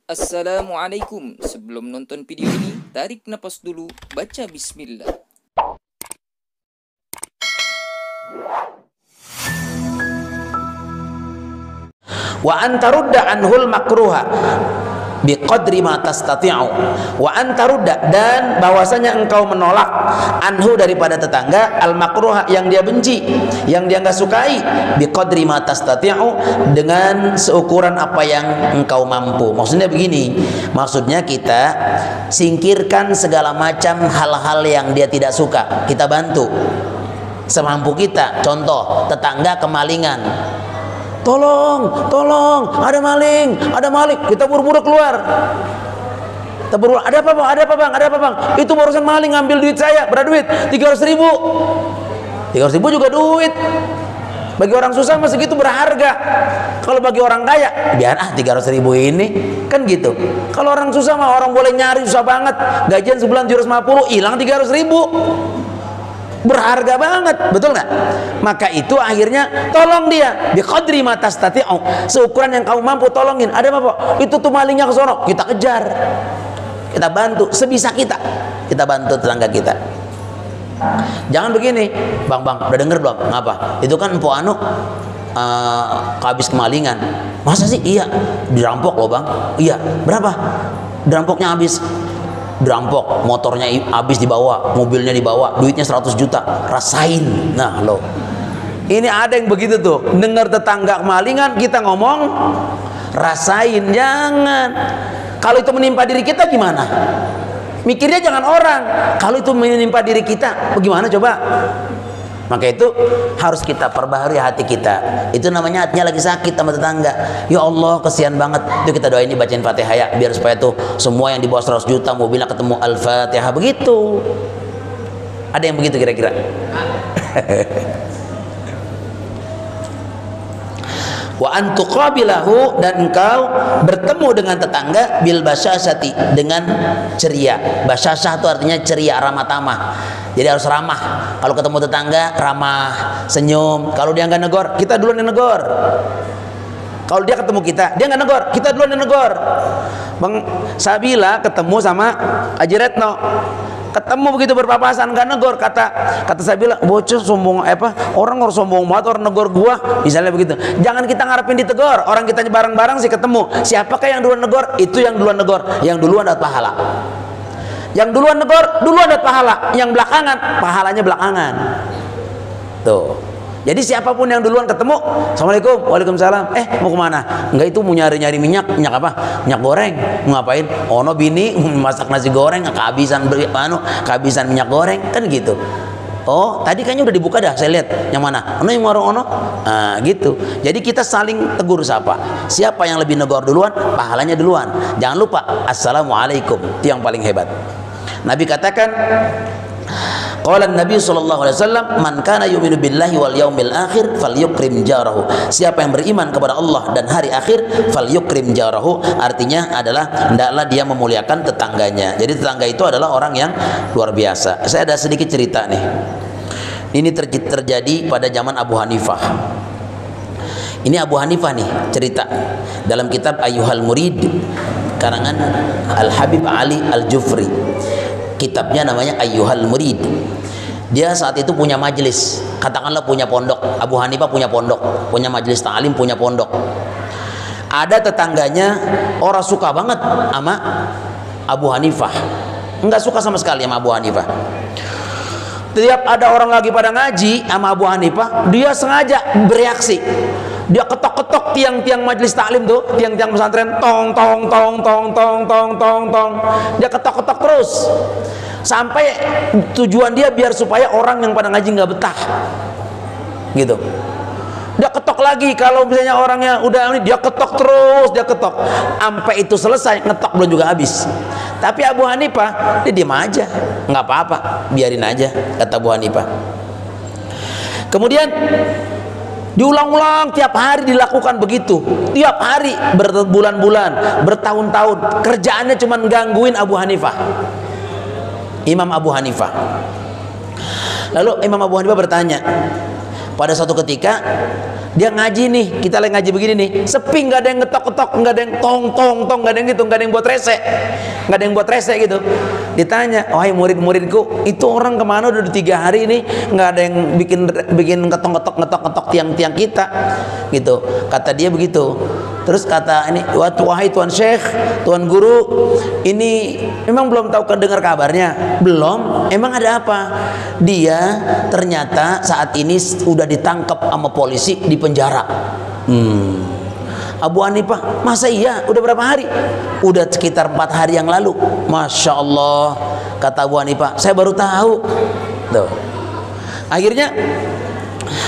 Assalamualaikum. Sebelum nonton video ini, tarik napas dulu, baca bismillah. Wa antarudda anhul makruha biqadri ma tastati'u wa antarudda, dan bahwasanya engkau menolak anhu daripada tetangga al makruha yang dia benci, yang dia enggak sukai, biqadri ma tastati'u dengan seukuran apa yang engkau mampu. Maksudnya begini, maksudnya kita singkirkan segala macam hal-hal yang dia tidak suka, kita bantu semampu kita. Contoh, tetangga kemalingan, tolong, ada maling, kita buru-buru keluar. Kita buru, ada apa bang? Itu barusan maling ngambil duit saya, berapa duit? 300.000. 300.000 juga duit. Bagi orang susah masih gitu berharga. Kalau bagi orang kaya, biar 300.000 ini, kan gitu. Kalau orang susah mah orang boleh nyari susah banget. Gajian sebulan 750, hilang 300.000. Berharga banget, betul nggak? Maka itu akhirnya tolong dia biqadri ma tastati'u, seukuran yang kamu mampu tolongin. Ada apa Pak? Itu tuh malingnya ke sono, kita kejar, kita bantu sebisa kita, kita bantu tetangga kita. Jangan begini, bang, udah denger belum? Ngapa? Itu kan Empo Anu habis kemalingan. Masa sih? Iya, dirampok loh bang. Iya, berapa? Dirampoknya habis. Dirampok, motornya habis dibawa, mobilnya dibawa, duitnya 100 juta, rasain. Nah lo, ini ada yang begitu tuh, dengar tetangga kemalingan, kita ngomong rasain. Jangan. Kalau itu menimpa diri kita gimana? Mikirnya jangan orang. Kalau itu menimpa diri kita bagaimana coba? Maka itu harus kita perbaharui hati kita. Itu namanya hatinya lagi sakit sama tetangga. Ya Allah, kesian banget. Itu kita doain, dibacain Fatihah ya, biar supaya tuh semua yang di bawah 100 juta mobilnya ketemu Al-Fatihah. Begitu. Ada yang begitu kira-kira? Wa antuqabilahu, dan engkau bertemu dengan tetangga bil basyasati, dengan ceria. Basyasah itu artinya ceria, ramah tamah. Jadi harus ramah. Kalau ketemu tetangga ramah, senyum. Kalau dia nggak negor, kita duluan yang negor. Kalau dia ketemu kita, dia nggak negor, kita duluan yang negor. Bang Sabila ketemu sama Haji Retno, ketemu begitu berpapasan, nggak negor, kata Sabila, bocah sombong orang harus sombong banget, orang negor gua, misalnya begitu. Jangan kita ngarepin ditegor, orang kita bareng-bareng sih ketemu. Siapakah yang duluan negor? Itu yang duluan negor, yang duluan dapat pahala. Yang duluan negor, duluan dapat pahala. Yang belakangan, pahalanya belakangan. Tuh. Jadi siapapun yang duluan ketemu, Assalamualaikum, waalaikumsalam. Mau kemana? Enggak, itu mau nyari minyak apa? Minyak goreng. Mau ngapain? Ono bini masak nasi goreng, kehabisan minyak goreng, kan gitu. Oh, tadi kayaknya udah dibuka dah, saya lihat. Yang mana? Ono yang warung ono. Nah, gitu. Jadi kita saling tegur sapa. Siapa yang lebih negor duluan, pahalanya duluan. Jangan lupa Assalamualaikum. Itu yang paling hebat. Nabi katakan, qala Nabi sallallahu alaihi wasallam, man kana yu'minu billahi wal yaumil akhir falyukrim jarahu. Siapa yang beriman kepada Allah dan hari akhir, falyukrim jarahu, artinya adalah hendaklah dia memuliakan tetangganya. Jadi tetangga itu adalah orang yang luar biasa. Saya ada sedikit cerita nih. Ini terjadi pada zaman Abu Hanifah. Ini Abu Hanifah nih cerita dalam kitab Ayyuhal Murid karangan Al-Habib Ali Al-Jufri. Kitabnya namanya Ayyuhal Murid. Dia saat itu punya majelis, katakanlah punya pondok. Abu Hanifah punya pondok, punya majelis ta'lim, punya pondok. Ada tetangganya orang suka banget sama Abu Hanifah, enggak suka sama sekali sama Abu Hanifah. Tiap ada orang lagi pada ngaji sama Abu Hanifah, dia sengaja bereaksi. Dia ketok-ketok tiang-tiang majelis taklim tuh, tiang-tiang pesantren, tong. Dia ketok-ketok terus sampai tujuan dia biar supaya orang yang pada ngaji nggak betah, gitu. Dia ketok lagi, kalau misalnya orangnya udah ini, dia ketok terus, dia ketok sampai itu selesai, ngetok belum juga habis. Tapi Abu Hanifah dia diam aja, nggak apa-apa, biarin aja, kata Abu Hanifah. Kemudian diulang-ulang, tiap hari dilakukan begitu, tiap hari, berbulan-bulan, bertahun-tahun, kerjaannya cuma gangguin Abu Hanifah, Imam Abu Hanifah. Lalu Imam Abu Hanifah bertanya pada suatu ketika, Dia ngaji nih, kita lagi ngaji begini nih, sepi, nggak ada yang ngetok-ketok, nggak ada yang tong-tong-tong, nggak ada yang gitu, nggak ada yang buat rese, nggak ada yang buat rese gitu. Ditanya, wahai murid-muridku, itu orang kemana udah 3 hari ini, nggak ada yang bikin ngetok-ngetok tiang-tiang kita, gitu. Kata dia begitu. Terus kata ini, wahai tuan syekh, tuan guru, ini memang belum tahu dengar kabarnya? Belum. Emang ada apa? Dia ternyata saat ini udah ditangkap sama polisi di penjara. Abu Hanifah, masa iya? Udah berapa hari? Udah sekitar 4 hari yang lalu. Masya Allah, kata Abu Hanifah, saya baru tahu. Tuh. Akhirnya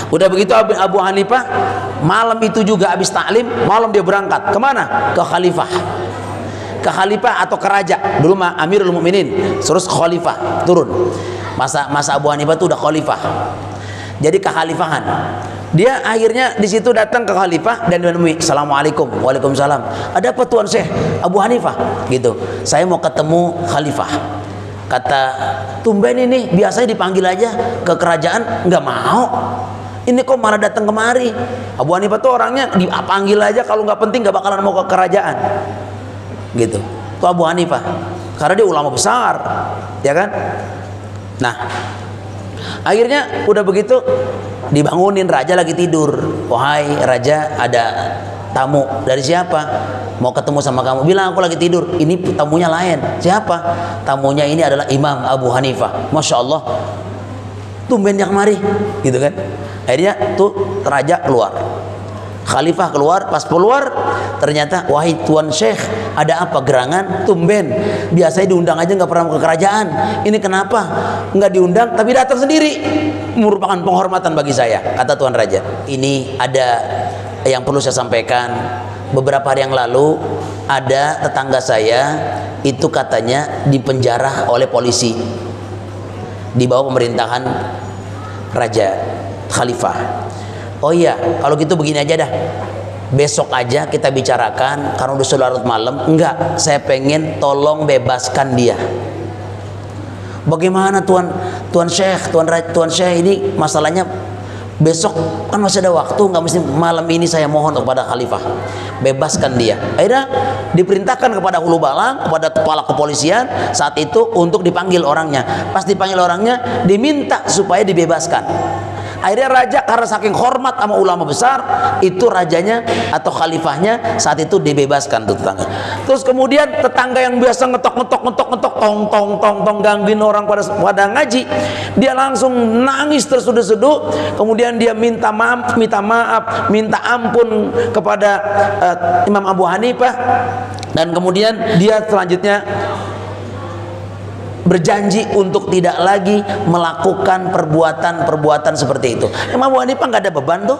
udah begitu Abu Hanifah malam itu juga habis taklim, malam dia berangkat kemana? Ke khalifah, ke khalifah atau ke raja. Dulu mah Amirul Mukminin, terus khalifah turun. Masa Abu Hanifah itu udah khalifah, jadi kekhalifahan. Dia akhirnya di situ datang ke khalifah dan menemui, assalamualaikum. Waalaikumsalam. Ada apa tuan Syekh Abu Hanifah? Gitu. Saya mau ketemu khalifah. Kata, tumben ini biasanya dipanggil aja ke kerajaan, nggak mau. Ini kok malah datang kemari? Abu Hanifah tuh orangnya dipanggil aja, kalau nggak penting nggak bakalan mau ke kerajaan. Gitu. Tuh Abu Hanifah. Karena dia ulama besar, ya kan? Nah, akhirnya udah begitu dibangunin, raja lagi tidur. Wahai raja, ada tamu. Dari siapa? Mau ketemu sama kamu. Bilang aku lagi tidur. Ini tamunya lain. Siapa? Tamunya ini adalah Imam Abu Hanifah. Masya Allah, tumben yang kemari, gitu kan? Akhirnya tuh raja keluar, khalifah keluar. Pas keluar ternyata, wahai tuan syekh, ada apa gerangan? Tumben, biasanya diundang aja nggak pernah ke kerajaan. Ini kenapa nggak diundang tapi datang sendiri? Merupakan penghormatan bagi saya, kata tuan raja. Ini ada yang perlu saya sampaikan. Beberapa hari yang lalu ada tetangga saya itu katanya dipenjara oleh polisi di bawah pemerintahan raja khalifah. Oh iya, kalau gitu begini aja dah, besok aja kita bicarakan karena udah larut malam. Enggak, saya pengen tolong bebaskan dia. Bagaimana tuan syekh, tuan syekh, ini masalahnya besok kan masih ada waktu, nggak mesti malam ini. Saya mohon kepada khalifah, bebaskan dia. Akhirnya diperintahkan kepada hulu balang, kepada kepala kepolisian saat itu untuk dipanggil orangnya. Pas dipanggil orangnya, diminta supaya dibebaskan. Akhirnya raja karena saking hormat sama ulama besar, itu rajanya atau khalifahnya saat itu dibebaskan tuh tetangga. Terus kemudian tetangga yang biasa ngetok tong gangguin orang pada ngaji, dia langsung nangis terseduh-seduh. Kemudian dia minta maaf, minta ampun kepada Imam Abu Hanifah, dan kemudian dia selanjutnya berjanji untuk tidak lagi melakukan perbuatan seperti itu. Imam Abu Hanifah nggak ada beban tuh,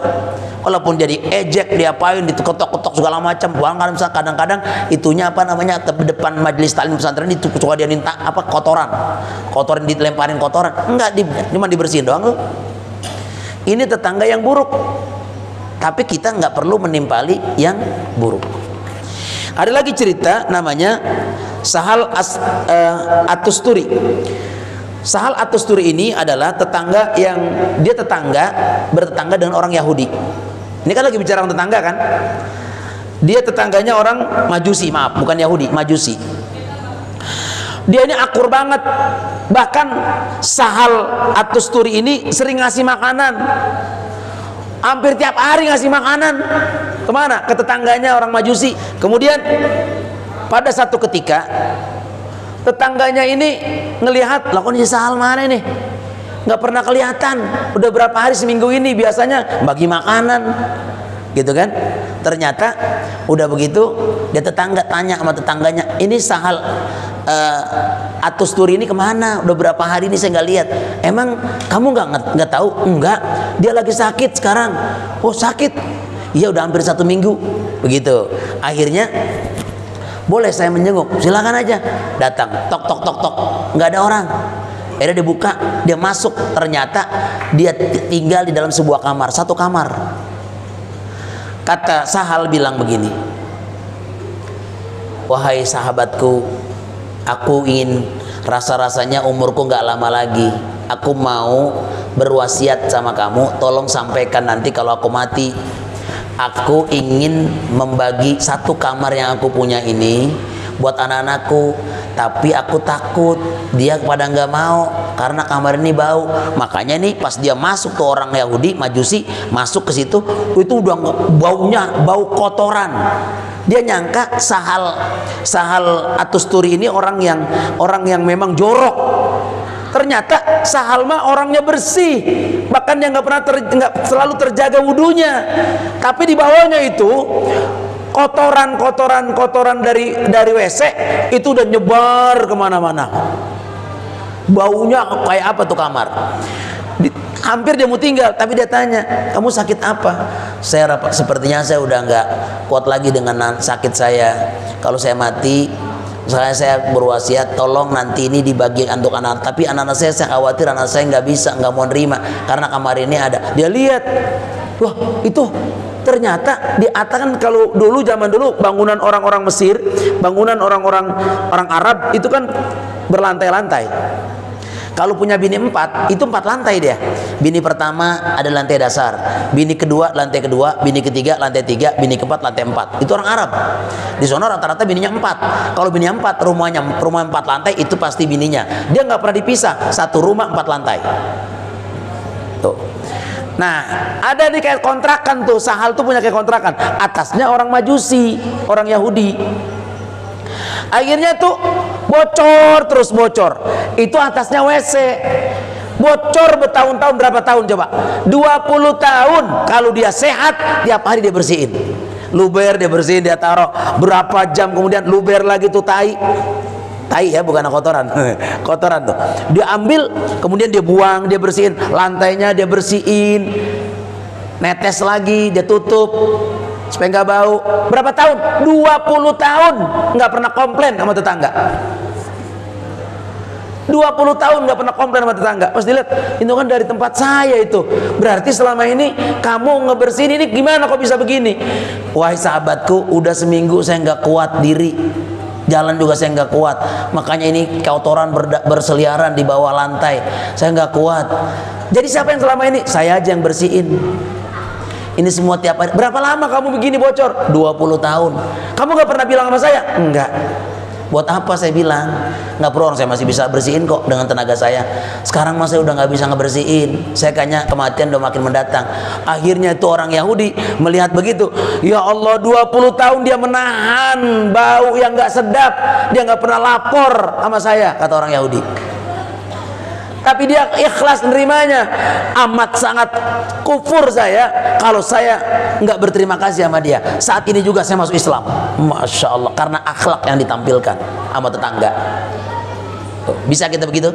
walaupun jadi ejek, diapain, diketok-ketok segala macam. Bahkan kadang-kadang itunya apa namanya, depan majelis taklim pesantren itu suka dia minta apa, kotoran dilemparin kotoran, enggak, cuma dibersihin doang tuh. Ini tetangga yang buruk, tapi kita nggak perlu menimpali yang buruk. Ada lagi cerita namanya Sahal At-Tusturi. Sahal At-Tusturi ini adalah tetangga yang dia bertetangga dengan orang Yahudi. Ini kan lagi bicara tetangga kan? Dia tetangganya orang Majusi, maaf, bukan Yahudi, Majusi. Dia ini akur banget. Bahkan Sahal At-Tusturi ini sering ngasih makanan. Hampir tiap hari ngasih makanan. Kemana? Ke tetangganya orang Majusi. Kemudian pada satu ketika tetangganya ini ngelihat, lah kok ini Sahal mana nih, nggak pernah kelihatan, udah berapa hari, seminggu ini biasanya bagi makanan, gitu kan. Ternyata udah begitu dia tanya sama tetangganya, ini Sahal At-Tusturi ini kemana, udah berapa hari ini saya nggak lihat. Emang kamu nggak tahu? Enggak, dia lagi sakit sekarang. Oh sakit? Iya udah hampir 1 minggu. Begitu. Akhirnya, boleh saya menjenguk? Silakan aja. Datang, tok, nggak ada orang. Akhirnya dibuka, dia masuk. Ternyata dia tinggal di dalam sebuah kamar, 1 kamar. Kata Sahal bilang begini, wahai sahabatku, aku ingin, rasa-rasanya umurku nggak lama lagi. Aku mau berwasiat sama kamu, tolong sampaikan nanti kalau aku mati, aku ingin membagi satu kamar yang aku punya ini buat anak-anakku, tapi aku takut dia pada nggak mau karena kamar ini bau. Makanya nih pas dia masuk, tuh orang Yahudi Majusi masuk ke situ, itu udah baunya bau kotoran. Dia nyangka Sahal Atusturi ini orang yang memang jorok. Ternyata Sahal mah orangnya bersih, bahkan dia nggak selalu terjaga wudunya. Tapi di bawahnya itu kotoran dari WC itu udah nyebar kemana-mana. Baunya kayak apa tuh kamar? Hampir dia mau tinggal, tapi dia tanya, kamu sakit apa? Sepertinya saya udah nggak kuat lagi dengan sakit saya. Kalau saya mati, saya berwasiat tolong nanti ini dibagi untuk anak, tapi anak-anak saya khawatir anak saya nggak mau nerima karena kamar ini ada. Dia lihat, wah itu ternyata di atas kan, kalau dulu zaman dulu bangunan orang-orang Mesir, bangunan orang Arab itu kan berlantai-lantai. Kalau punya bini 4, itu 4 lantai dia. Bini pertama ada lantai dasar, bini kedua lantai kedua, bini ketiga lantai 3, bini keempat lantai 4. Itu orang Arab. Di sana rata-rata bininya 4. Kalau bininya 4, rumah 4 lantai itu pasti bininya. Dia nggak pernah dipisah, satu rumah 4 lantai. Tuh. Nah, ada di kayak kontrakan tuh, Sahal tuh punya kayak kontrakan. Atasnya orang Majusi, orang Yahudi. Akhirnya tuh bocor terus bocor. Itu atasnya WC. Bocor bertahun-tahun, berapa tahun coba? 20 tahun. Kalau dia sehat, tiap hari dia bersihin. Luber dia bersihin, dia taruh. Berapa jam kemudian luber lagi tuh tai ya, bukan kotoran. Kotoran tuh dia ambil, kemudian dia buang, dia bersihin lantainya, dia bersihin, netes lagi, dia tutup supaya nggak bau. Berapa tahun? 20 tahun nggak pernah komplain sama tetangga. 20 tahun nggak pernah komplain sama tetangga. Pas dilihat, itu kan dari tempat saya itu. Berarti selama ini kamu ngebersihin ini gimana kok bisa begini? Wahai sahabatku, udah seminggu saya nggak kuat diri. Jalan juga saya nggak kuat, makanya ini kotoran berseliaran di bawah lantai. Saya nggak kuat. Jadi siapa yang selama ini? Saya aja yang bersihin. Ini semua tiap hari. Berapa lama kamu begini bocor? 20 tahun. Kamu nggak pernah bilang sama saya? Enggak. Buat apa saya bilang? Nggak perlu, orang saya masih bisa bersihin kok dengan tenaga saya. Sekarang mas saya udah nggak bisa ngebersihin. Saya kayaknya kematian udah makin mendatang. Akhirnya itu orang Yahudi melihat begitu. Ya Allah, 20 tahun dia menahan bau yang nggak sedap. Dia nggak pernah lapor sama saya, kata orang Yahudi. Tapi dia ikhlas menerimanya. Amat sangat kufur saya kalau saya nggak berterima kasih sama dia. Saat ini juga saya masuk Islam, Masya Allah, karena akhlak yang ditampilkan sama tetangga. Bisa kita begitu?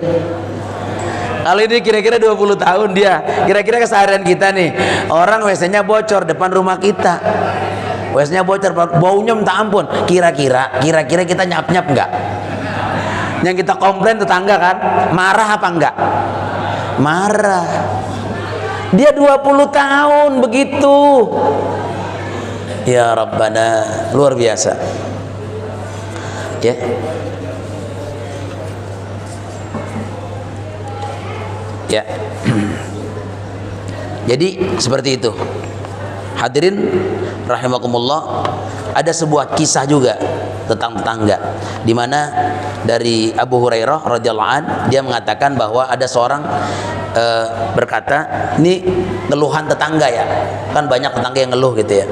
Kalau ini kira-kira 20 tahun dia, kira-kira keseharian kita nih, orang WC-nya bocor depan rumah kita, WC-nya bocor, baunya minta ampun. Kira-kira kita nyap-nyap nggak? Yang kita komplain tetangga kan, marah apa enggak? Marah. Dia 20 tahun begitu. Ya Rabbana, luar biasa. Ya. Ya. Jadi seperti itu. Hadirin rahimakumullah, ada sebuah kisah juga tentang tetangga, di mana dari Abu Hurairah radhiyallahu an, dia mengatakan bahwa ada seorang berkata, ini ngeluhan tetangga ya, kan banyak tetangga yang ngeluh gitu ya.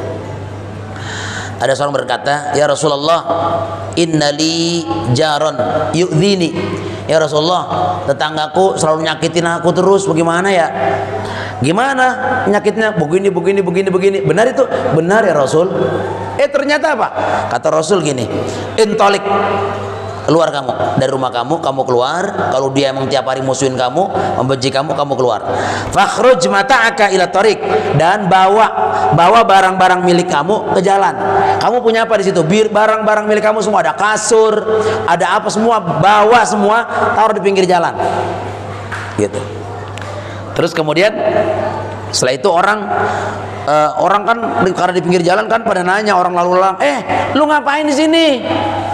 Ada seorang berkata, ya Rasulullah, innali jaron yu'dhini. Ya Rasulullah, tetanggaku selalu nyakitin aku terus, bagaimana ya? Gimana nyakitnya? Begini. Benar itu? Benar ya Rasul. Ternyata apa? Kata Rasul gini, intolik, keluar kamu dari rumah kamu keluar. Kalau dia emang tiap hari musuhin kamu, membenci kamu keluar. Fakhruj mata'aka ila tariq, dan bawa barang-barang milik kamu ke jalan. Kamu punya apa di situ? Barang-barang milik kamu semua, ada kasur, ada apa semua, bawa semua, taruh di pinggir jalan. Gitu. Terus kemudian setelah itu orang orang kan karena di pinggir jalan kan pada nanya orang lalu lalang, lu ngapain di sini?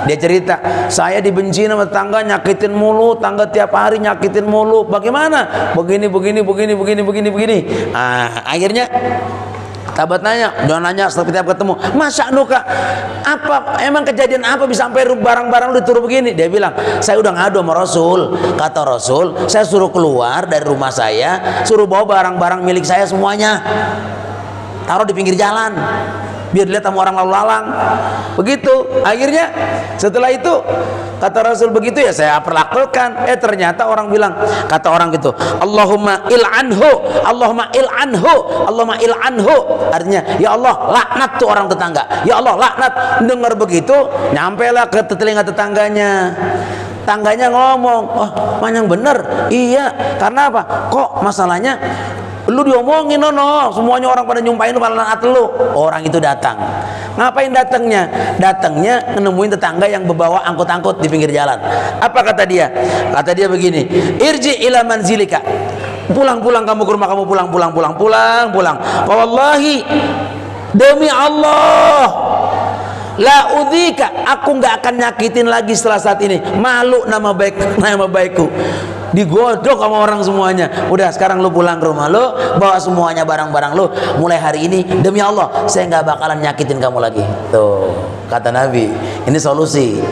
Dia cerita, saya dibenci sama tetangga, nyakitin mulu, tangga tiap hari nyakitin mulu. Bagaimana? Begini. Akhirnya tabat nanya, udah nanya setiap ketemu, masa nuka, apa emang kejadian apa bisa sampai barang-barang lu dituruh begini? Dia bilang, saya udah ngadu sama Rasul. Kata Rasul, saya suruh keluar dari rumah saya, suruh bawa barang-barang milik saya semuanya, taruh di pinggir jalan biar dilihat sama orang lalu lalang. Begitu. Akhirnya setelah itu kata Rasul begitu ya saya perlakukan. Ternyata orang bilang, kata orang gitu, Allahumma il'anhu, Allahumma il'anhu, Allahumma il'anhu. Artinya, ya Allah laknat tuh orang tetangga, ya Allah laknat. Dengar begitu, nyampelah ke telinga tetangganya. Tangganya ngomong, oh panjang bener. Iya, karena apa? Kok masalahnya lu diomongin, no, semuanya orang pada nyumpahin lu kalau laknat lu. Orang itu datang. Ngapain datangnya? Datangnya nemuin tetangga yang membawa angkut-angkut di pinggir jalan. Apa kata dia? Kata dia begini, irji ila manzilika. Pulang kamu ke rumah kamu, pulang. Wallahi, demi Allah, la udzika, aku nggak akan nyakitin lagi setelah saat ini. Malu nama baikku digodok sama orang semuanya. Udah sekarang lu pulang ke rumah lu, bawa semuanya barang-barang lu. Mulai hari ini demi Allah saya nggak bakalan nyakitin kamu lagi. Tuh kata Nabi, ini solusi.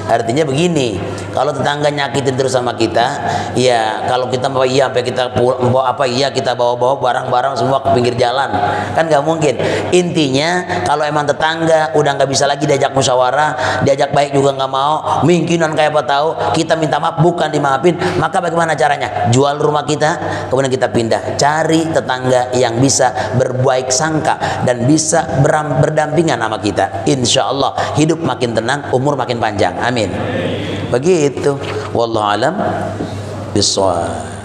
Artinya begini, kalau tetangga nyakitin terus sama kita, ya kalau kita bawa sampai kita kita bawa barang-barang semua ke pinggir jalan, kan nggak mungkin. Intinya kalau emang tetangga udah nggak bisa lagi diajak musyawarah, diajak baik juga nggak mau, mungkinan kayak apa tahu, kita minta maaf bukan dimaafin, maka bagaimana caranya? Jual rumah kita, kemudian kita pindah, cari tetangga yang bisa berbaik sangka dan bisa berdampingan sama kita. Insya Allah hidup makin tenang, umur makin panjang. Amin. Begitu. Wallahu alam bishawab.